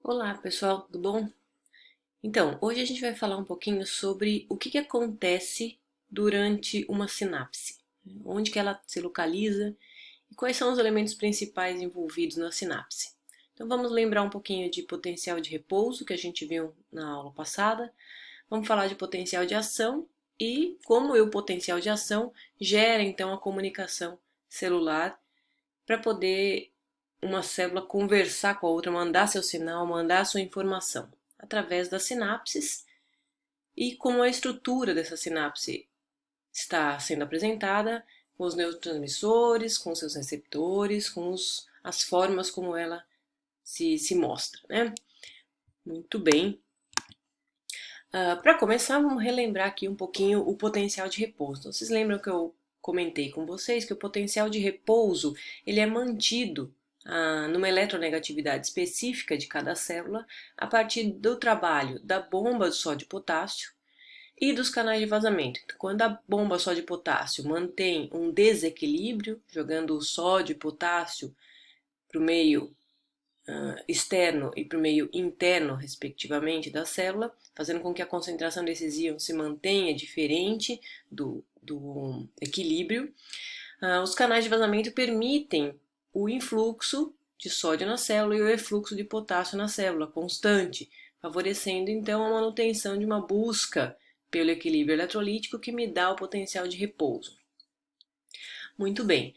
Olá pessoal, tudo bom? Então, hoje a gente vai falar um pouquinho sobre o que acontece durante uma sinapse, onde que ela se localiza e quais são os elementos principais envolvidos na sinapse. Então vamos lembrar um pouquinho de potencial de repouso que a gente viu na aula passada, vamos falar de potencial de ação e como o potencial de ação gera então a comunicação celular para poder uma célula conversar com a outra, mandar seu sinal, mandar sua informação, através das sinapses e como a estrutura dessa sinapse está sendo apresentada, com os neurotransmissores, com seus receptores, com as formas como ela se mostra, né? Muito bem. Para começar, vamos relembrar aqui um pouquinho o potencial de repouso. Então, vocês lembram que eu comentei com vocês que o potencial de repouso ele é mantido numa eletronegatividade específica de cada célula a partir do trabalho da bomba de sódio e potássio e dos canais de vazamento. Então, quando a bomba sódio e potássio mantém um desequilíbrio, jogando o sódio e potássio para o meio externo e para o meio interno, respectivamente, da célula, fazendo com que a concentração desses íons se mantenha diferente do equilíbrio. Os canais de vazamento permitem o influxo de sódio na célula e o efluxo de potássio na célula, constante, favorecendo então a manutenção de uma busca pelo equilíbrio eletrolítico que me dá o potencial de repouso. Muito bem.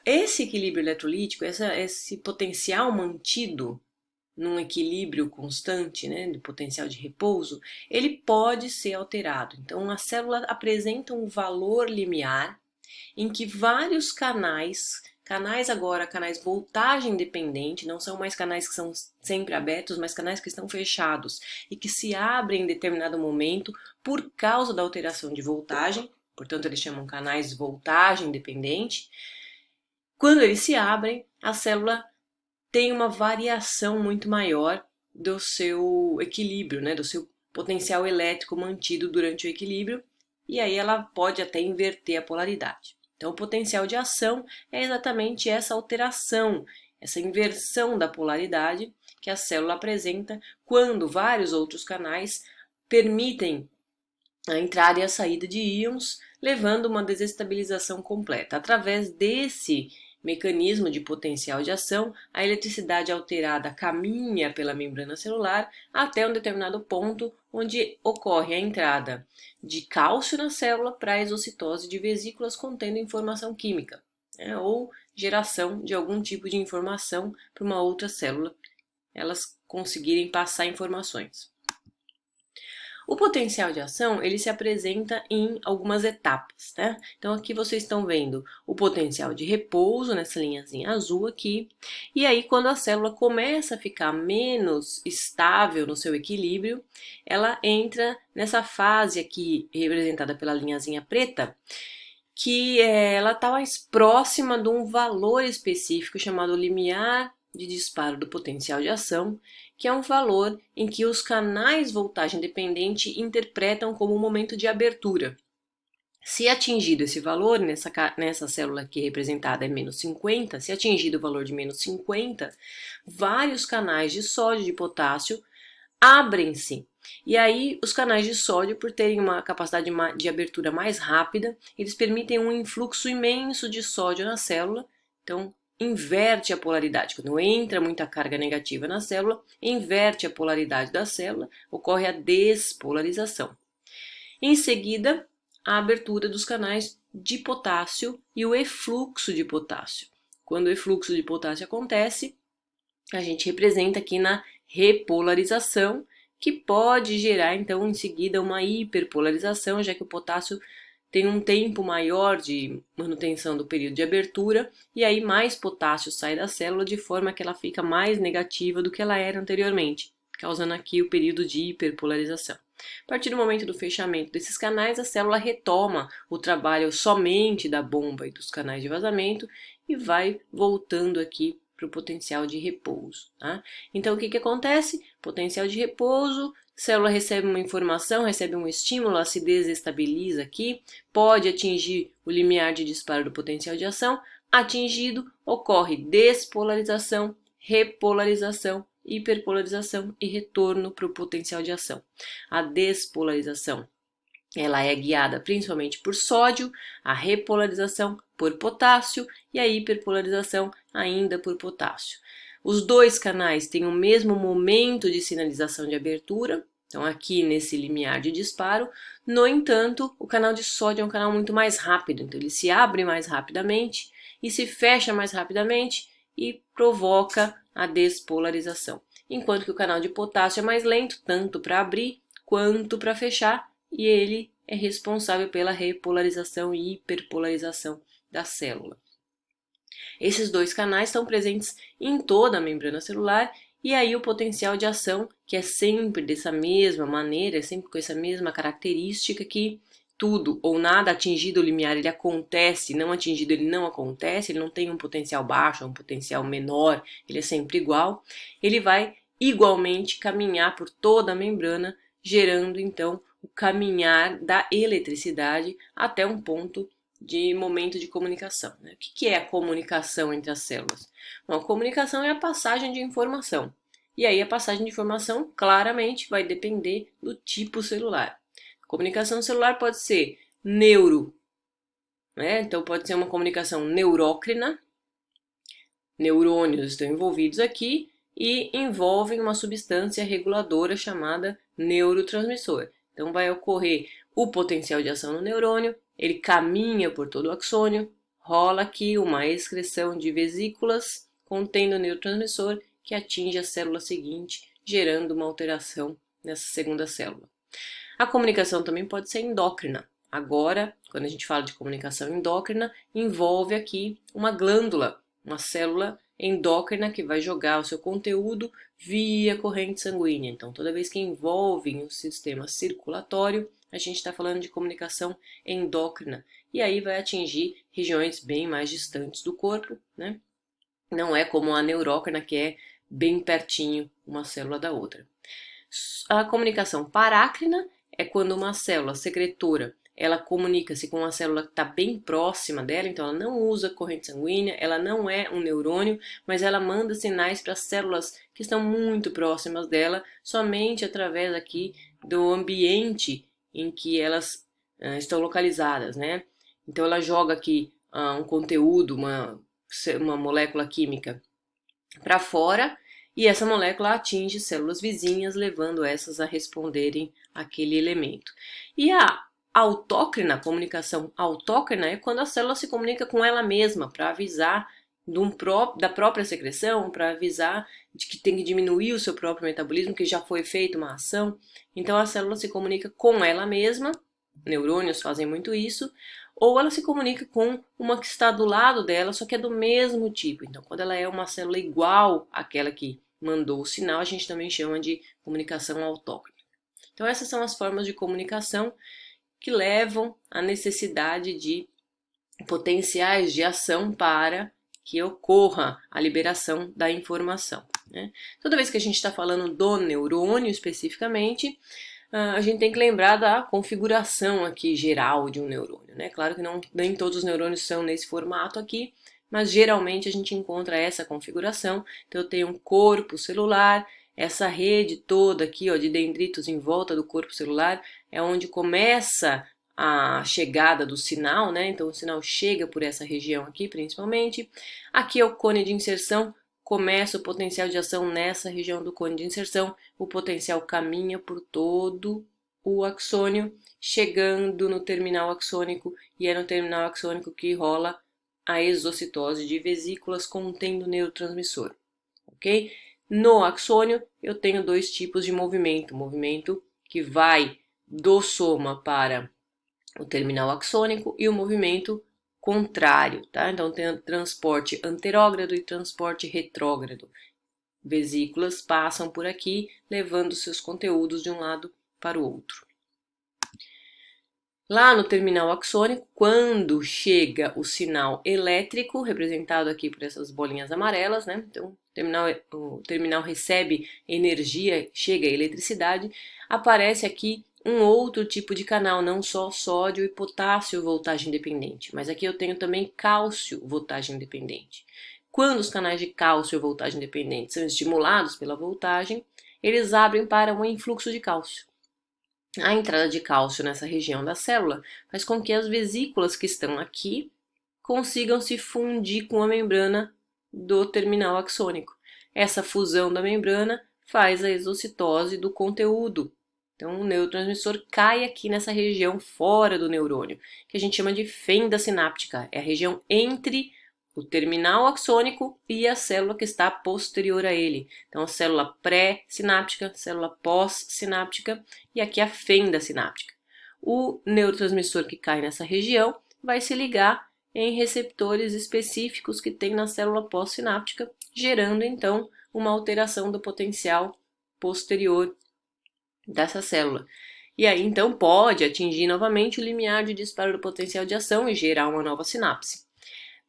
Esse equilíbrio eletrolítico, esse potencial mantido num equilíbrio constante, né, do potencial de repouso, ele pode ser alterado. Então, a célula apresenta um valor limiar em que vários canais agora, canais voltagem dependente, não são mais canais que são sempre abertos, mas canais que estão fechados e que se abrem em determinado momento por causa da alteração de voltagem, portanto eles chamam canais de voltagem dependente. Quando eles se abrem, a célula tem uma variação muito maior do seu equilíbrio, né, do seu potencial elétrico mantido durante o equilíbrio, e aí ela pode até inverter a polaridade. Então, o potencial de ação é exatamente essa alteração, essa inversão da polaridade que a célula apresenta quando vários outros canais permitem a entrada e a saída de íons, levando a uma desestabilização completa. Através desse mecanismo de potencial de ação, a eletricidade alterada caminha pela membrana celular até um determinado ponto onde ocorre a entrada de cálcio na célula para a exocitose de vesículas contendo informação química, né, ou geração de algum tipo de informação para uma outra célula, elas conseguirem passar informações. O potencial de ação, ele se apresenta em algumas etapas, né? Então aqui vocês estão vendo o potencial de repouso, nessa linhazinha azul aqui, e aí quando a célula começa a ficar menos estável no seu equilíbrio, ela entra nessa fase aqui, representada pela linhazinha preta, que ela está mais próxima de um valor específico chamado limiar de disparo do potencial de ação, que é um valor em que os canais voltagem dependente interpretam como um momento de abertura. Se atingido esse valor, nessa célula aqui representada é menos 50, se atingido o valor de menos 50, vários canais de sódio e de potássio abrem-se. E aí, os canais de sódio, por terem uma capacidade de abertura mais rápida, eles permitem um influxo imenso de sódio na célula, então inverte a polaridade. Quando entra muita carga negativa na célula, inverte a polaridade da célula, ocorre a despolarização. Em seguida, a abertura dos canais de potássio e o efluxo de potássio. Quando o efluxo de potássio acontece, a gente representa aqui na repolarização, que pode gerar então em seguida uma hiperpolarização, já que o potássio tem um tempo maior de manutenção do período de abertura e aí mais potássio sai da célula de forma que ela fica mais negativa do que ela era anteriormente, causando aqui o período de hiperpolarização. A partir do momento do fechamento desses canais, a célula retoma o trabalho somente da bomba e dos canais de vazamento e vai voltando aqui para o potencial de repouso. Tá? Então, o que acontece? Potencial de repouso, célula recebe uma informação, recebe um estímulo, ela se desestabiliza aqui, pode atingir o limiar de disparo do potencial de ação, atingido, ocorre despolarização, repolarização hiperpolarização e retorno para o potencial de ação. A despolarização, ela é guiada principalmente por sódio, a repolarização por potássio e a hiperpolarização ainda por potássio. Os dois canais têm o mesmo momento de sinalização de abertura, então aqui nesse limiar de disparo. No entanto, o canal de sódio é um canal muito mais rápido, então ele se abre mais rapidamente e se fecha mais rapidamente e provoca a despolarização. Enquanto que o canal de potássio é mais lento, tanto para abrir quanto para fechar, e ele é responsável pela repolarização e hiperpolarização da célula. Esses dois canais estão presentes em toda a membrana celular, e aí o potencial de ação, que é sempre dessa mesma maneira, é sempre com essa mesma característica, que tudo ou nada atingido o limiar ele acontece, não atingido ele não acontece, ele não tem um potencial baixo, um potencial menor, ele é sempre igual, ele vai igualmente caminhar por toda a membrana, gerando então o caminhar da eletricidade até um ponto de momento de comunicação. O que é a comunicação entre as células? Bom, a comunicação é a passagem de informação. E aí a passagem de informação claramente vai depender do tipo celular. A comunicação celular pode ser então pode ser uma comunicação neurócrina, neurônios estão envolvidos aqui e envolvem uma substância reguladora chamada neurotransmissor. Então vai ocorrer o potencial de ação no neurônio, ele caminha por todo o axônio, rola aqui uma excreção de vesículas contendo o neurotransmissor que atinge a célula seguinte, gerando uma alteração nessa segunda célula. A comunicação também pode ser endócrina. Agora, quando a gente fala de comunicação endócrina, envolve aqui uma glândula, uma célula endócrina que vai jogar o seu conteúdo via corrente sanguínea. Então, toda vez que envolve o sistema circulatório, a gente está falando de comunicação endócrina. E aí vai atingir regiões bem mais distantes do corpo, né? Não é como a neurócrina, que é bem pertinho uma célula da outra. A comunicação parácrina é quando uma célula secretora ela comunica-se com uma célula que está bem próxima dela, então ela não usa corrente sanguínea, ela não é um neurônio, mas ela manda sinais para as células que estão muito próximas dela, somente através aqui do ambiente em que elas estão localizadas, né? Então ela joga aqui um conteúdo, uma molécula química para fora, e essa molécula atinge células vizinhas, levando essas a responderem àquele elemento. E a autócrina, comunicação autócrina, é quando a célula se comunica com ela mesma para avisar da própria secreção, para avisar de que tem que diminuir o seu próprio metabolismo, que já foi feita uma ação. Então a célula se comunica com ela mesma, neurônios fazem muito isso, ou ela se comunica com uma que está do lado dela, só que é do mesmo tipo. Então, quando ela é uma célula igual àquela que mandou o sinal, a gente também chama de comunicação autócrina. Então, essas são as formas de comunicação que levam à necessidade de potenciais de ação para que ocorra a liberação da informação, né? Toda vez que a gente está falando do neurônio especificamente, a gente tem que lembrar da configuração aqui geral de um neurônio, né? Claro que nem todos os neurônios são nesse formato aqui, mas geralmente a gente encontra essa configuração. Então eu tenho um corpo celular, essa rede toda aqui, ó, de dendritos em volta do corpo celular é onde começa a chegada do sinal, né? Então o sinal chega por essa região aqui, principalmente. Aqui é o cone de inserção, começa o potencial de ação nessa região do cone de inserção, o potencial caminha por todo o axônio, chegando no terminal axônico, e é no terminal axônico que rola a exocitose de vesículas contendo neurotransmissor, ok? No axônio eu tenho dois tipos de movimento, movimento que vai do soma para o terminal axônico e o movimento contrário, tá? Então tem transporte anterógrado e transporte retrógrado. Vesículas passam por aqui, levando seus conteúdos de um lado para o outro. Lá no terminal axônico, quando chega o sinal elétrico, representado aqui por essas bolinhas amarelas, né? Então o terminal recebe energia, chega a eletricidade, aparece aqui um outro tipo de canal, não só sódio e potássio voltagem dependente, mas aqui eu tenho também cálcio voltagem dependente. Quando os canais de cálcio e voltagem dependente são estimulados pela voltagem, eles abrem para um influxo de cálcio. A entrada de cálcio nessa região da célula faz com que as vesículas que estão aqui consigam se fundir com a membrana do terminal axônico. Essa fusão da membrana faz a exocitose do conteúdo. Então, o neurotransmissor cai aqui nessa região fora do neurônio, que a gente chama de fenda sináptica. É a região entre o terminal axônico e a célula que está posterior a ele. Então, a célula pré-sináptica, célula pós-sináptica e aqui a fenda sináptica. O neurotransmissor que cai nessa região vai se ligar em receptores específicos que tem na célula pós-sináptica, gerando então uma alteração do potencial posterior dessa célula. E aí então pode atingir novamente o limiar de disparo do potencial de ação e gerar uma nova sinapse.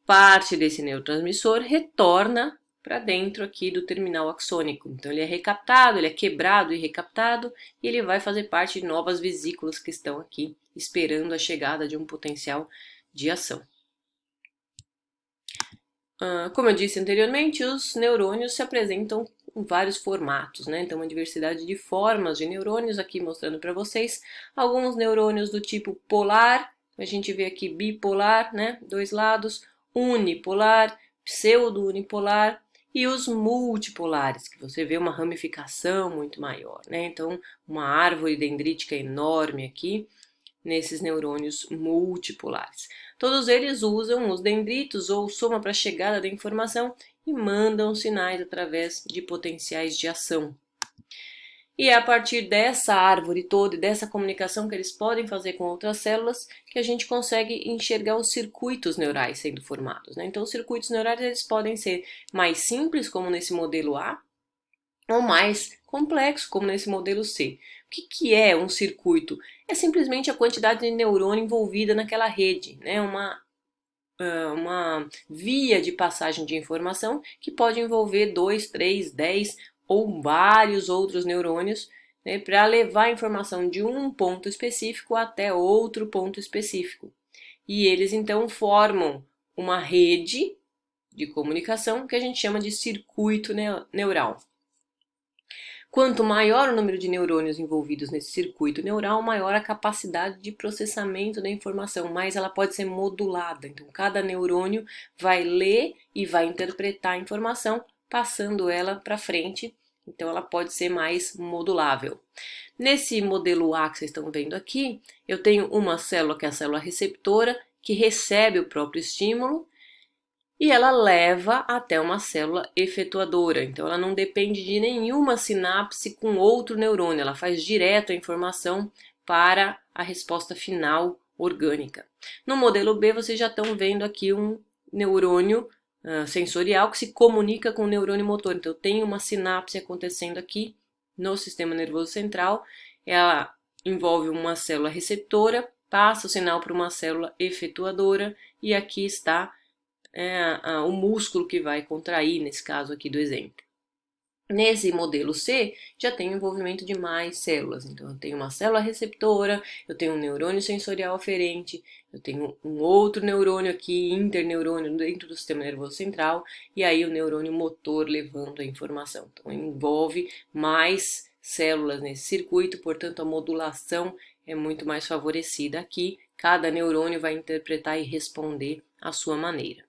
Parte desse neurotransmissor retorna para dentro aqui do terminal axônico. Então ele é recaptado, ele é quebrado e recaptado e ele vai fazer parte de novas vesículas que estão aqui esperando a chegada de um potencial de ação. Como eu disse anteriormente, os neurônios se apresentam em vários formatos, né? Então, uma diversidade de formas de neurônios, aqui mostrando para vocês alguns neurônios do tipo polar, a gente vê aqui bipolar, né? Dois lados, unipolar, pseudo-unipolar e os multipolares, que você vê uma ramificação muito maior, né? Então, uma árvore dendrítica enorme aqui nesses neurônios multipolares. Todos eles usam os dendritos ou soma para a chegada da informação e mandam sinais através de potenciais de ação. E é a partir dessa árvore toda e dessa comunicação que eles podem fazer com outras células que a gente consegue enxergar os circuitos neurais sendo formados, né? Então, os circuitos neurais eles podem ser mais simples, como nesse modelo A, ou mais complexo, como nesse modelo C. O que é um circuito? É simplesmente a quantidade de neurônio envolvida naquela rede, né? Uma via de passagem de informação que pode envolver 2, 3, 10 ou vários outros neurônios, né, para levar a informação de um ponto específico até outro ponto específico. E eles então formam uma rede de comunicação que a gente chama de circuito neural. Quanto maior o número de neurônios envolvidos nesse circuito neural, maior a capacidade de processamento da informação, mais ela pode ser modulada. Então, cada neurônio vai ler e vai interpretar a informação, passando ela para frente. Então, ela pode ser mais modulável. Nesse modelo A que vocês estão vendo aqui, eu tenho uma célula que é a célula receptora, que recebe o próprio estímulo, e ela leva até uma célula efetuadora. Então, ela não depende de nenhuma sinapse com outro neurônio, ela faz direto a informação para a resposta final orgânica. No modelo B, vocês já estão vendo aqui um neurônio sensorial que se comunica com o neurônio motor. Então, tem uma sinapse acontecendo aqui no sistema nervoso central, ela envolve uma célula receptora, passa o sinal para uma célula efetuadora e aqui está o músculo que vai contrair, nesse caso aqui do exemplo. Nesse modelo C, já tem o envolvimento de mais células. Então, eu tenho uma célula receptora, eu tenho um neurônio sensorial aferente, eu tenho um outro neurônio aqui, interneurônio, dentro do sistema nervoso central, e aí o neurônio motor levando a informação. Então, envolve mais células nesse circuito, portanto, a modulação é muito mais favorecida aqui. Cada neurônio vai interpretar e responder à sua maneira.